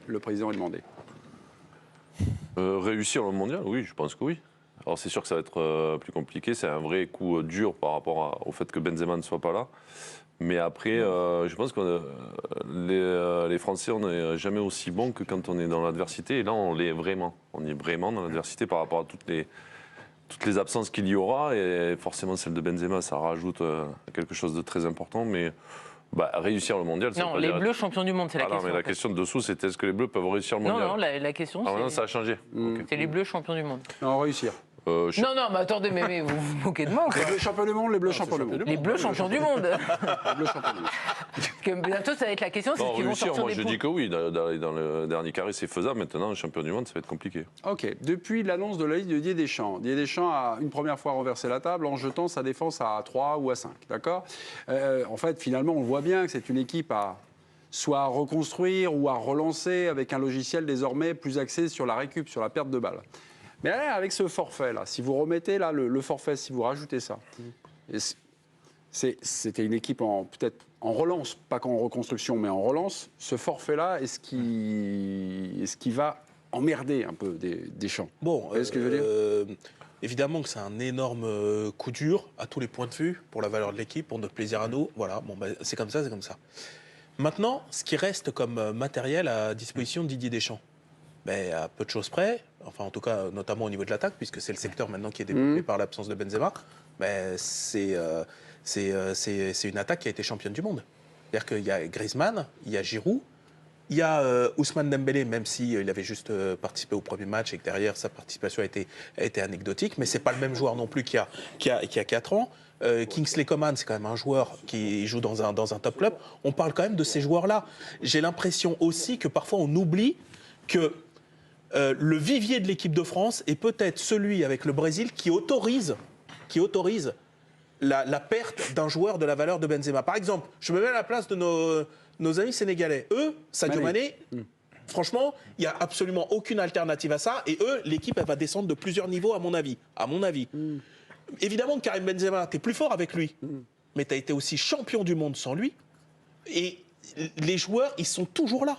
le président est demandé. Réussir le mondial, oui, je pense que oui. Alors c'est sûr que ça va être plus compliqué, c'est un vrai coup dur par rapport au fait que Benzema ne soit pas là. Mais après, je pense que les Français, on n'est jamais aussi bons que quand on est dans l'adversité. Et là, on l'est vraiment. On est vraiment dans l'adversité par rapport à toutes les absences qu'il y aura. Et forcément, celle de Benzema, ça rajoute quelque chose de très important. Mais réussir le mondial, ça non, veut les dire... Bleus champions du monde, c'est la question. Non, mais la question de dessous, c'était est-ce que les Bleus peuvent réussir le mondial? Non, la question, Ah, c'est... non, ça a changé. C'est les Bleus champions du monde. Non, réussir. Non, mais attendez, mais vous vous moquez de moi ou quoi? Les Bleus champions du monde, les Bleus champions du monde. Les Bleus champions du monde. Les Bleus champions du monde. Parce que bientôt, ça va être la question, c'est Non, ce qu'ils vont réussir, sortir moi des je poules. dis que oui, dans le dernier carré c'est faisable, maintenant champion du monde ça va être compliqué. Ok, depuis l'annonce de la liste de Didier Deschamps a une première fois renversé la table en jetant sa défense à 3 ou à 5, d'accord. En fait, finalement, on voit bien que c'est une équipe à soit à reconstruire ou à relancer avec un logiciel désormais plus axé sur la récup, sur la perte de balles. Mais là, avec ce forfait-là, si vous remettez là, le forfait, si vous rajoutez ça, c'était une équipe peut-être en relance, pas qu'en reconstruction, mais en relance. Ce forfait-là, est-ce qu'il va emmerder un peu Deschamps? Bon, Vous voyez ce que je veux dire? évidemment que c'est un énorme coup dur à tous les points de vue, pour la valeur de l'équipe, pour notre plaisir à nous. Voilà, bon, c'est comme ça, c'est comme ça. Maintenant, ce qui reste comme matériel à disposition de Didier Deschamps, à peu de choses près, enfin en tout cas notamment au niveau de l'attaque, puisque c'est le secteur maintenant qui est développé par l'absence de Benzema, c'est une attaque qui a été championne du monde. C'est-à-dire qu'il y a Griezmann, il y a Giroud, il y a Ousmane Dembélé, même s'il avait juste participé au premier match et que derrière sa participation a été anecdotique, mais c'est pas le même joueur non plus qu'il y a 4 ans. Kingsley Coman, c'est quand même un joueur qui joue dans un top club. On parle quand même de ces joueurs-là. J'ai l'impression aussi que parfois on oublie que le vivier de l'équipe de France est peut-être celui avec le Brésil qui autorise la perte d'un joueur de la valeur de Benzema. Par exemple, je me mets à la place de nos amis sénégalais. Eux, Sadio Mané, franchement, il n'y a absolument aucune alternative à ça. Et eux, l'équipe, elle va descendre de plusieurs niveaux, à mon avis. Évidemment, Karim Benzema, tu es plus fort avec lui. Mais tu as été aussi champion du monde sans lui. Et les joueurs, ils sont toujours là.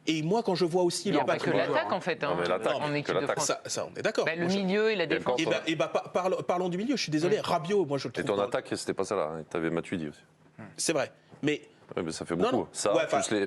Et moi, quand je vois aussi... Il n'y a pas que l'attaque, en fait, Non, mais l'attaque, en équipe de France. Ça, on est d'accord. Le milieu et la défense. Parlons du milieu, je suis désolé. Rabiot, moi, je le trouve... Et ton attaque, c'était pas ça là, tu avais Matuidi aussi. C'est vrai, mais... Oui, mais ça fait beaucoup.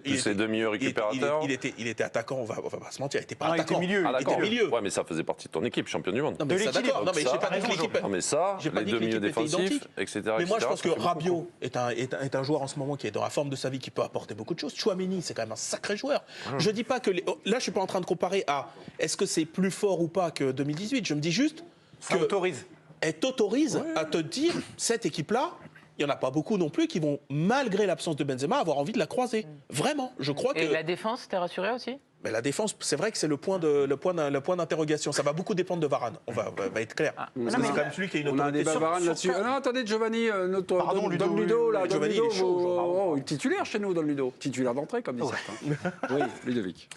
Plus les deux milieux récupérateurs. Il était attaquant, on va pas se mentir, il était pas il attaquant. était milieu. Il était milieu. Ouais, mais ça faisait partie de ton équipe, champion du monde. Non, mais ça, d'accord. Non, mais j'ai pas dit que l'équipe... Non, mais ça, J'ai pas les dit deux que milieux l'équipe était défensifs, identique. etc. Mais moi, je pense que ça fait Rabiot est un joueur en ce moment qui est dans la forme de sa vie, qui peut apporter beaucoup de choses. Chouameni, c'est quand même un sacré joueur. Je dis pas que... Là, je suis pas en train de comparer à est-ce que c'est plus fort ou pas que 2018. Je me dis juste Ça autorise. Elle t'autorise à te dire, cette équipe-là, il n'y en a pas beaucoup non plus qui vont, malgré l'absence de Benzema, avoir envie de la croiser. Vraiment, je crois que... Et la défense, t'es rassuré aussi? Mais la défense, c'est vrai que c'est le point d'interrogation. Ça va beaucoup dépendre de Varane, on va être clair. Parce que c'est quand même celui qui a une On a un autorité débat sur... Varane là-dessus. Ah non, attendez, Giovanni, notre Pardon, Don Ludo, là, Don Giovanni, Ludo, il est chaud, titulaire chez nous, Don Ludo. Titulaire d'entrée, comme dit certains. Oui, Ludovic.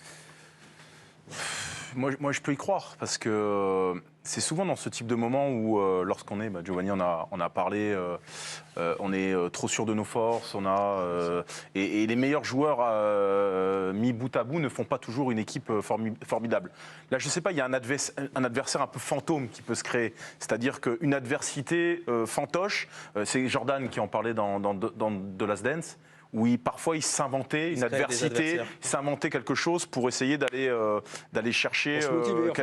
Moi, je peux y croire, parce que c'est souvent dans ce type de moment où, lorsqu'on est, Giovanni en a parlé, on est trop sûr de nos forces, et les meilleurs joueurs mis bout à bout ne font pas toujours une équipe formidable. Là, je ne sais pas, il y a un adversaire un peu fantôme qui peut se créer, c'est-à-dire qu'une adversité fantoche, c'est Jordan qui en parlait dans The Last Dance, où parfois il s'inventait une adversité, il s'inventait quelque chose pour essayer d'aller chercher,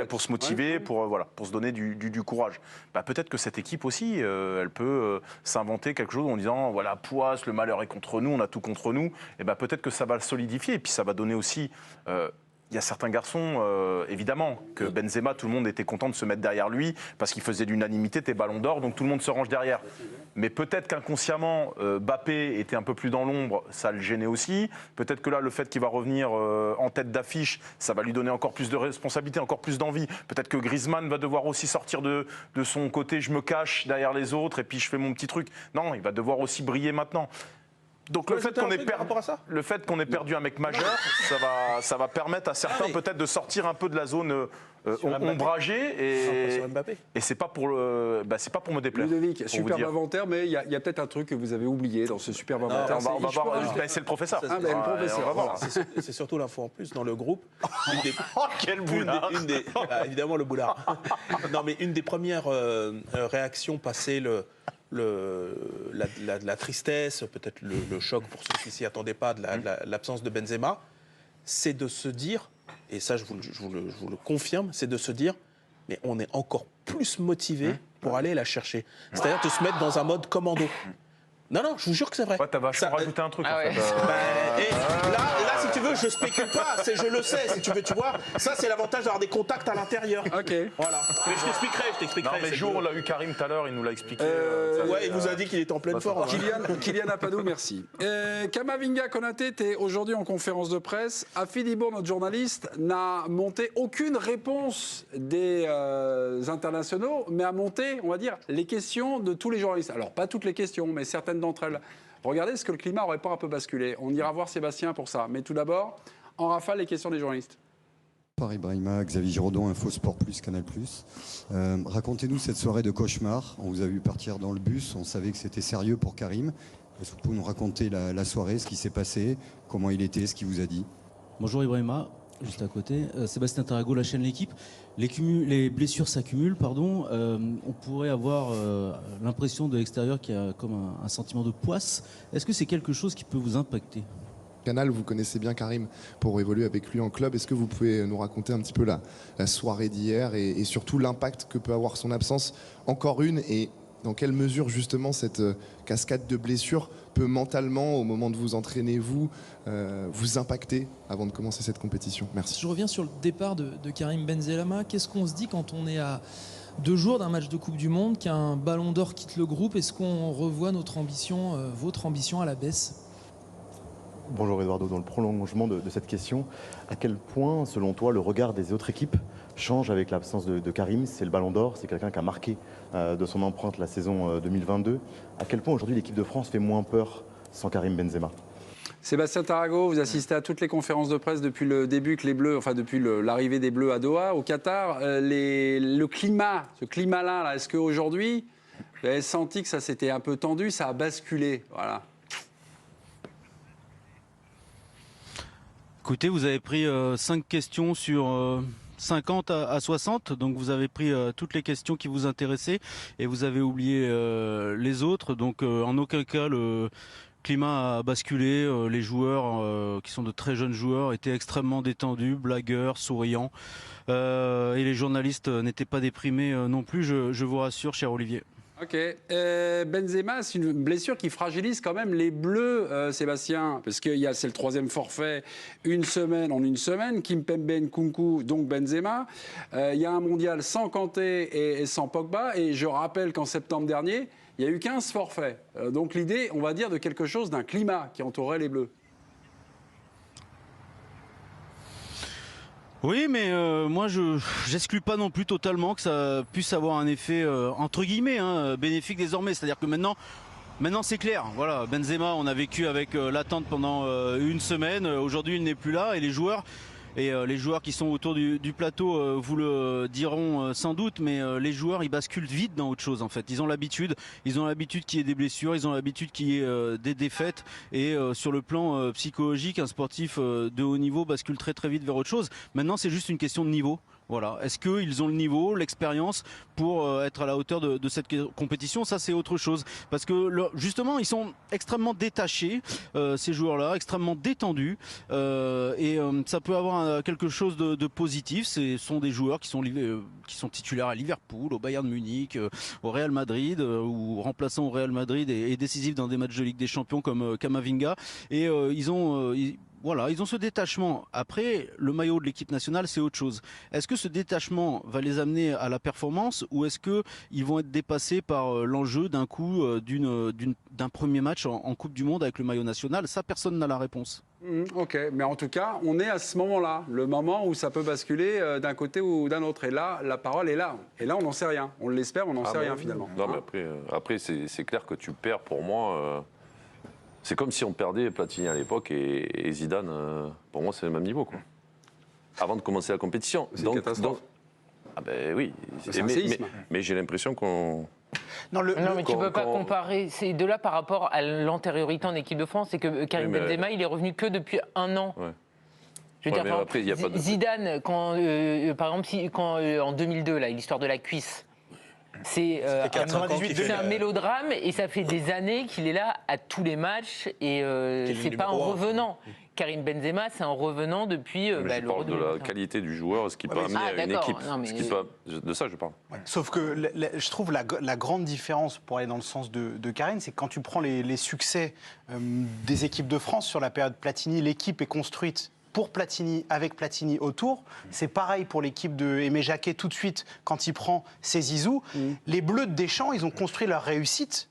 pour se motiver, pour se donner du courage. Peut-être que cette équipe aussi, elle peut s'inventer quelque chose en disant, voilà, poisse, le malheur est contre nous, on a tout contre nous, et peut-être que ça va le solidifier, et puis ça va donner aussi... Il y a certains garçons, évidemment, que Benzema, tout le monde était content de se mettre derrière lui parce qu'il faisait l'unanimité, t'es ballon d'or, donc tout le monde se range derrière. Mais peut-être qu'inconsciemment, Mbappé était un peu plus dans l'ombre, ça le gênait aussi. Peut-être que là, le fait qu'il va revenir en tête d'affiche, ça va lui donner encore plus de responsabilité, encore plus d'envie. Peut-être que Griezmann va devoir aussi sortir de son côté, je me cache derrière les autres et puis je fais mon petit truc. Non, il va devoir aussi briller maintenant. Donc le fait qu'on ait perdu un mec majeur, ça va permettre à certains peut-être de sortir un peu de la zone ombragée et c'est pas pour me déplaire. Ludovic, superbe inventaire, mais il y a peut-être un truc que vous avez oublié dans ce superbe inventaire. On va voir. C'est le professeur. Le professeur. On va voir. C'est surtout l'info en plus dans le groupe. Quel boulard. Évidemment le boulard. Non mais une des premières réactions passées la tristesse, peut-être le choc pour ceux qui s'y attendaient pas de l'absence de Benzema, c'est de se dire, et ça je vous le confirme, c'est de se dire, mais on est encore plus motivé pour aller la chercher. C'est-à-dire de se mettre dans un mode commando. Non, je vous jure que c'est vrai. Ouais, t'as vachement rajouté un truc. Ah ouais. En fait. Là, si tu veux, je spécule pas. Je le sais, si tu veux, tu vois. Ça, c'est l'avantage d'avoir des contacts à l'intérieur. Ok. Voilà. Mais je t'expliquerai. Non, mais on l'a eu Karim tout à l'heure, il nous l'a expliqué. Ouais, il nous a dit qu'il était en pleine forme. Kylian Apadou, merci. Kamavinga Konaté était aujourd'hui en conférence de presse. Afidibor, notre journaliste, n'a monté aucune réponse des internationaux, mais a monté, on va dire, les questions de tous les journalistes. Alors, pas toutes les questions, mais certaines d'entre elles. Regardez, est-ce que le climat n'aurait pas un peu basculé? On ira voir Sébastien pour ça. Mais tout d'abord, en rafale, les questions des journalistes. Par Ibrahima, Xavier Giraudon, Info Sport Plus, Canal+. Racontez-nous cette soirée de cauchemar. On vous a vu partir dans le bus, on savait que c'était sérieux pour Karim. Est-ce que vous pouvez nous raconter la soirée, ce qui s'est passé, comment il était, ce qu'il vous a dit? Bonjour Ibrahima, juste à côté. Sébastien Tarago, la chaîne L'équipe. Les blessures s'accumulent, pardon. On pourrait avoir l'impression de l'extérieur qu'il y a comme un sentiment de poisse. Est-ce que c'est quelque chose qui peut vous impacter? Canal, vous connaissez bien Karim pour évoluer avec lui en club. Est-ce que vous pouvez nous raconter un petit peu la soirée d'hier et surtout l'impact que peut avoir son absence? Encore une, et dans quelle mesure justement cette cascade de blessures peut mentalement, au moment de vous entraîner, vous impacter avant de commencer cette compétition? Merci. Je reviens sur le départ de Karim Benzema. Qu'est-ce qu'on se dit quand on est à 2 jours d'un match de Coupe du Monde, qu'un ballon d'or quitte le groupe? Est-ce qu'on revoit notre ambition, votre ambition à la baisse? Bonjour Eduardo, dans le prolongement de cette question, à quel point, selon toi, le regard des autres équipes change avec l'absence de Karim? C'est le Ballon d'Or, c'est quelqu'un qui a marqué de son empreinte la saison 2022. À quel point aujourd'hui l'équipe de France fait moins peur sans Karim Benzema? Sébastien Tarago, vous assistez à toutes les conférences de presse depuis le début que les Bleus, enfin depuis l'arrivée des Bleus à Doha, au Qatar. Le climat, ce climat-là, est-ce qu'aujourd'hui, vous avez senti que ça s'était un peu tendu, ça a basculé? Voilà. Écoutez, vous avez pris 5 questions sur 50 à 60, donc vous avez pris toutes les questions qui vous intéressaient et vous avez oublié les autres. Donc en aucun cas le climat a basculé. Les joueurs, qui sont de très jeunes joueurs, étaient extrêmement détendus, blagueurs, souriants. Et les journalistes n'étaient pas déprimés non plus, je vous rassure, cher Olivier. Ok. Benzema, c'est une blessure qui fragilise quand même les Bleus, Sébastien, parce que c'est le 3e forfait en une semaine. Kimpembe, Nkunku, donc Benzema. Il y a un mondial sans Kanté et sans Pogba. Et je rappelle qu'en septembre dernier, il y a eu 15 forfaits. Donc l'idée, on va dire, de quelque chose, d'un climat qui entourait les Bleus. Oui, mais moi, je n'exclus pas non plus totalement que ça puisse avoir un effet, entre guillemets, bénéfique désormais. C'est-à-dire que maintenant c'est clair. Voilà, Benzema, on a vécu avec l'attente pendant une semaine. Aujourd'hui, il n'est plus là. Et les joueurs qui sont autour du plateau vous le diront sans doute, mais les joueurs, ils basculent vite dans autre chose en fait. Ils ont l'habitude qu'il y ait des blessures, ils ont l'habitude qu'il y ait des défaites, et sur le plan psychologique, un sportif de haut niveau bascule très très vite vers autre chose. Maintenant, c'est juste une question de niveau. Voilà. Est-ce qu'ils ont le niveau, l'expérience pour être à la hauteur de cette compétition? Ça, c'est autre chose. Parce que justement, ils sont extrêmement détachés, ces joueurs-là, extrêmement détendus. Et ça peut avoir quelque chose de positif. Ce sont des joueurs qui sont titulaires à Liverpool, au Bayern Munich, au Real Madrid, ou remplaçants au Real Madrid et décisifs dans des matchs de Ligue des Champions comme Kamavinga. Et ils ont ce détachement. Après, le maillot de l'équipe nationale, c'est autre chose. Est-ce que ce détachement va les amener à la performance, ou est-ce qu'ils vont être dépassés par l'enjeu d'un coup d'un premier match en Coupe du Monde avec le maillot national? Ça, personne n'a la réponse. Ok, mais en tout cas, on est à ce moment-là, le moment où ça peut basculer d'un côté ou d'un autre. Et là, la parole est là. Et là, on n'en sait rien. On l'espère, on n'en sait rien finalement. Non, mais après c'est clair que tu perds pour moi. C'est comme si on perdait Platini à l'époque et Zidane, pour moi, c'est le même niveau, quoi. Avant de commencer la compétition. C'est une catastrophe. Ah ben oui. C'est un séisme. Mais j'ai l'impression qu'on... Non, mais tu ne peux pas comparer ces deux-là par rapport à l'antériorité en équipe de France. C'est que Karim Benzema, il est revenu que depuis 1 an. Ouais. Je veux dire, après, y a pas de... Zidane, par exemple, en 2002, l'histoire de la cuisse, c'est un mélodrame et ça fait des années qu'il est là à tous les matchs et c'est pas en revenant. Karim Benzema, c'est en revenant depuis je parle de la qualité du joueur, ce qu'il peut amener à une équipe. De ça, je parle. Ouais. Sauf que je trouve la grande différence, pour aller dans le sens de Karim, c'est que quand tu prends les succès des équipes de France sur la période Platini, l'équipe est construite pour Platini, avec Platini autour. C'est pareil pour l'équipe de Aimé Jacquet tout de suite quand il prend ses Zizou. Les Bleus de Deschamps, ils ont construit leur réussite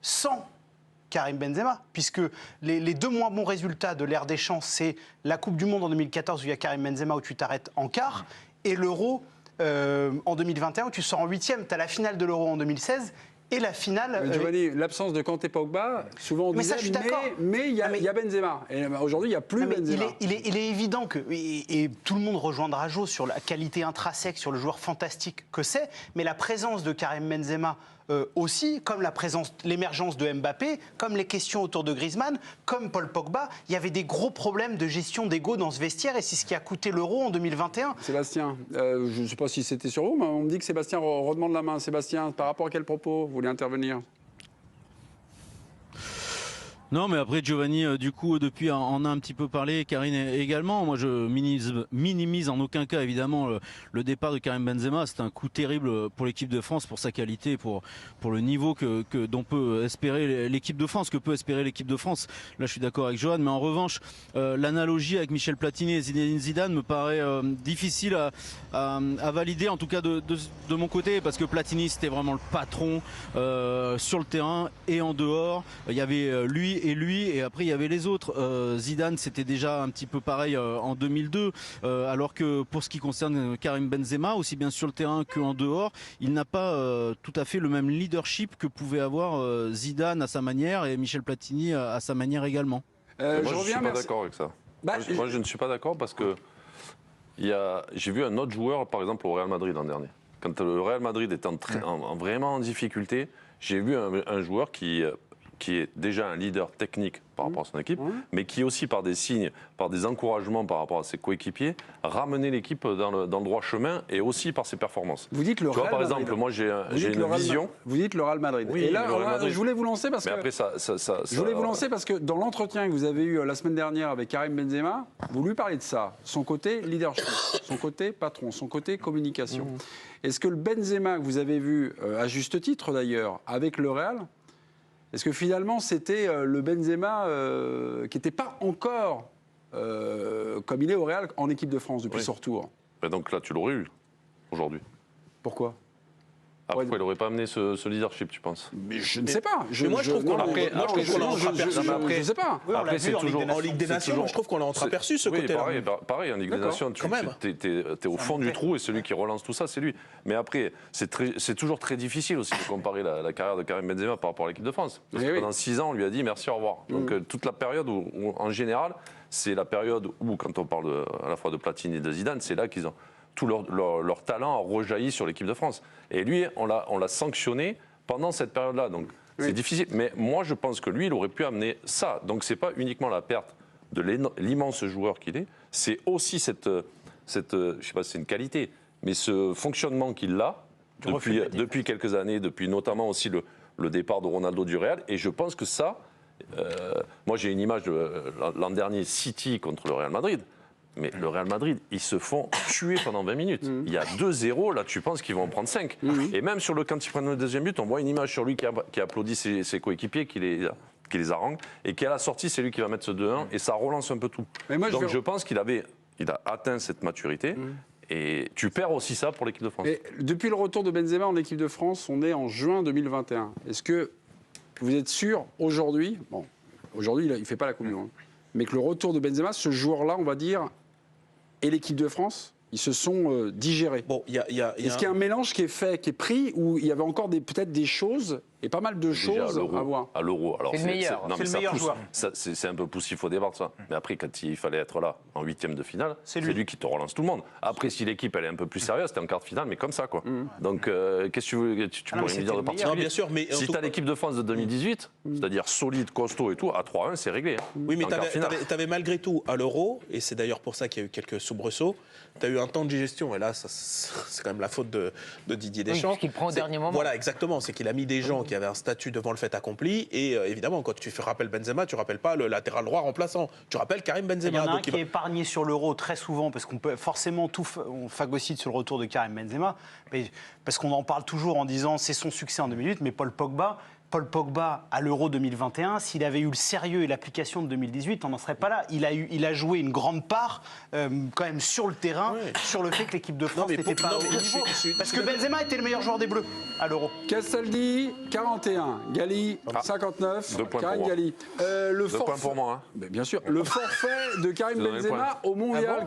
sans Karim Benzema, puisque les 2 moins bons résultats de l'ère Deschamps, c'est la Coupe du Monde en 2014 où il y a Karim Benzema où tu t'arrêtes en quart, et l'Euro en 2021 où tu sors en 8e. Tu as la finale de l'Euro en 2016 et la finale... Giovanni, l'absence de Kanté Pogba, souvent on disait, mais il y a Benzema. Et aujourd'hui, il n'y a plus Benzema. Il est évident que, et tout le monde rejoindra Jo sur la qualité intrinsèque, sur le joueur fantastique que c'est, mais la présence de Karim Benzema aussi, comme l'émergence de Mbappé, comme les questions autour de Griezmann, comme Paul Pogba, il y avait des gros problèmes de gestion d'ego dans ce vestiaire et c'est ce qui a coûté l'Euro en 2021. Sébastien, je ne sais pas si c'était sur vous, mais on me dit que Sébastien redemande la main. Sébastien, par rapport à quel propos vous voulez intervenir ? Non, mais après Giovanni, du coup, depuis en a un petit peu parlé, Karine également. Moi, je minimise en aucun cas, évidemment, le départ de Karim Benzema. C'est un coup terrible pour l'équipe de France, pour sa qualité, pour le niveau dont peut espérer l'équipe de France, que peut espérer l'équipe de France. Là, je suis d'accord avec Johan, mais en revanche, l'analogie avec Michel Platini et Zinedine Zidane me paraît difficile à valider, en tout cas de mon côté, parce que Platini, c'était vraiment le patron sur le terrain et en dehors. Il y avait lui, et après il y avait les autres. Zidane, c'était déjà un petit peu pareil en 2002, alors que pour ce qui concerne Karim Benzema, aussi bien sur le terrain qu'en dehors, il n'a pas tout à fait le même leadership que pouvait avoir Zidane à sa manière et Michel Platini à sa manière également. Moi, je ne suis pas d'accord avec ça. Moi, je ne suis pas d'accord parce que j'ai vu un autre joueur, par exemple, au Real Madrid l'an dernier. Quand le Real Madrid était vraiment en difficulté, j'ai vu un joueur qui est déjà un leader technique par rapport à son équipe, mais qui aussi par des signes, par des encouragements par rapport à ses coéquipiers, ramenait l'équipe dans le droit chemin et aussi par ses performances. Vous dites le Real Madrid. Par exemple, moi j'ai une vision. Vous dites le Real Madrid. Oui, et là, je voulais vous lancer parce que. Mais après, je voulais vous lancer parce que dans l'entretien que vous avez eu la semaine dernière avec Karim Benzema, vous lui parlez de ça, son côté leadership, son côté patron, son côté communication. Est-ce que le Benzema que vous avez vu, à juste titre d'ailleurs, avec le Real, est-ce que finalement c'était le Benzema qui n'était pas encore comme il est au Real en équipe de France depuis son retour? Et donc là, tu l'aurais eu aujourd'hui. Pourquoi? Pourquoi il n'aurait pas amené ce leadership, tu penses? Mais je ne sais pas. Je trouve qu'on l'a entreaperçu. Je ne sais pas. Oui, on l'a vu en Ligue des Nations. Je trouve qu'on l'a entreaperçu ce côté-là. Pareil, en Ligue des Nations, tu es au fond du trou et celui qui relance tout ça, c'est lui. Mais après, c'est toujours très difficile aussi de comparer la carrière de Karim Benzema par rapport à l'équipe de France. Parce que pendant 6 ans, on lui a dit merci, au revoir. Donc toute la période où en général, c'est la période où, quand on parle à la fois de Platini et de Zidane, c'est là qu'ils ont tout leur talent a rejailli sur l'équipe de France. Et lui, on l'a sanctionné pendant cette période-là. Donc c'est difficile. Mais moi, je pense que lui, il aurait pu amener ça. Donc c'est pas uniquement la perte de l'immense joueur qu'il est, c'est aussi cette je sais pas si c'est une qualité, mais ce fonctionnement qu'il a depuis quelques années, depuis notamment aussi le départ de Ronaldo du Real. Et je pense que ça, moi j'ai une image de l'an dernier City contre le Real Madrid. Mais le Real Madrid, ils se font tuer pendant 20 minutes. Il y a 2-0, là tu penses qu'ils vont en prendre 5. Et même quand ils prennent le deuxième but, on voit une image sur lui qui applaudit ses coéquipiers, qui les harangue. Et qu'à la sortie, c'est lui qui va mettre ce 2-1 et ça relance un peu tout. Donc je pense qu'il a atteint cette maturité. Et tu perds aussi ça pour l'équipe de France. Et depuis le retour de Benzema en équipe de France, on est en juin 2021. Est-ce que vous êtes sûr aujourd'hui, aujourd'hui il ne fait pas la Coupe du Monde, mais que le retour de Benzema, ce joueur-là, on va dire, et l'équipe de France, ils se sont digérés. Bon, Est-ce qu'il y a un mélange qui est fait, qui est pris, où il y avait encore peut-être des choses, Et pas mal de Déjà, choses à voir. À l'Euro. Alors, C'est le meilleur. non, C'est mais le ça meilleur pousse. joueur. C'est un peu poussif au départ, ça. Mais après, quand il fallait être là, en 8e de finale, c'est lui. lui qui te relance tout le monde. Après, si l'équipe elle est un peu plus sérieuse, c'était en quart de finale, mais comme ça, quoi. Donc, qu'est-ce que tu veux tu non, mais pourrais me dire de c'était le meilleur. particulier? Non, bien sûr, mais en Si tout tu as cas- l'équipe de France de 2018, c'est-à-dire solide, costaud et tout, à 3-1, c'est réglé. Oui, mais En quart de finale. tu avais malgré tout à l'Euro, et c'est d'ailleurs pour ça qu'il y a eu quelques soubresauts, tu as eu un temps de digestion, et là, c'est quand même la faute de Didier Deschamps. parce qu'il prend au dernier moment. Voilà, exactement, c'est qu'il a mis des gens qui avaient un statut devant le fait accompli, et évidemment, quand tu rappelles Benzema, tu rappelles pas le latéral droit remplaçant, tu rappelles Karim Il y Benzema. en a un Donc, qui est épargné sur l'Euro très souvent, parce qu'on peut forcément on phagocyte sur le retour de Karim Benzema, mais parce qu'on en parle toujours en disant c'est son succès en 2008, mais Paul Pogba à l'Euro 2021, s'il avait eu le sérieux et l'application de 2018, on n'en serait pas là. Il a joué une grande part quand même sur le terrain, sur le fait que l'équipe de France n'était pas au niveau. Parce que Benzema était le meilleur joueur des Bleus à l'Euro. Castaldi, 41. Gali, 59. 2 points Karim pour moi. Gali. 2 points pour moi. Hein. Bien sûr. Le forfait de Karim Je donne les Benzema points. au mondial.